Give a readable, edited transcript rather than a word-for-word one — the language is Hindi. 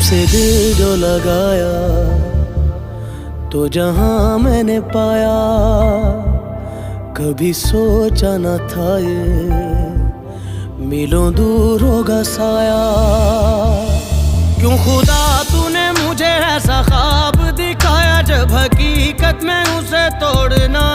तुमसे दिल जो लगाया तो जहां मैंने पाया, कभी सोचा न था ये मिलों दूर होगा साया। क्यों खुदा तूने मुझे ऐसा ख्वाब दिखाया, जब हकीकत में उसे तोड़ना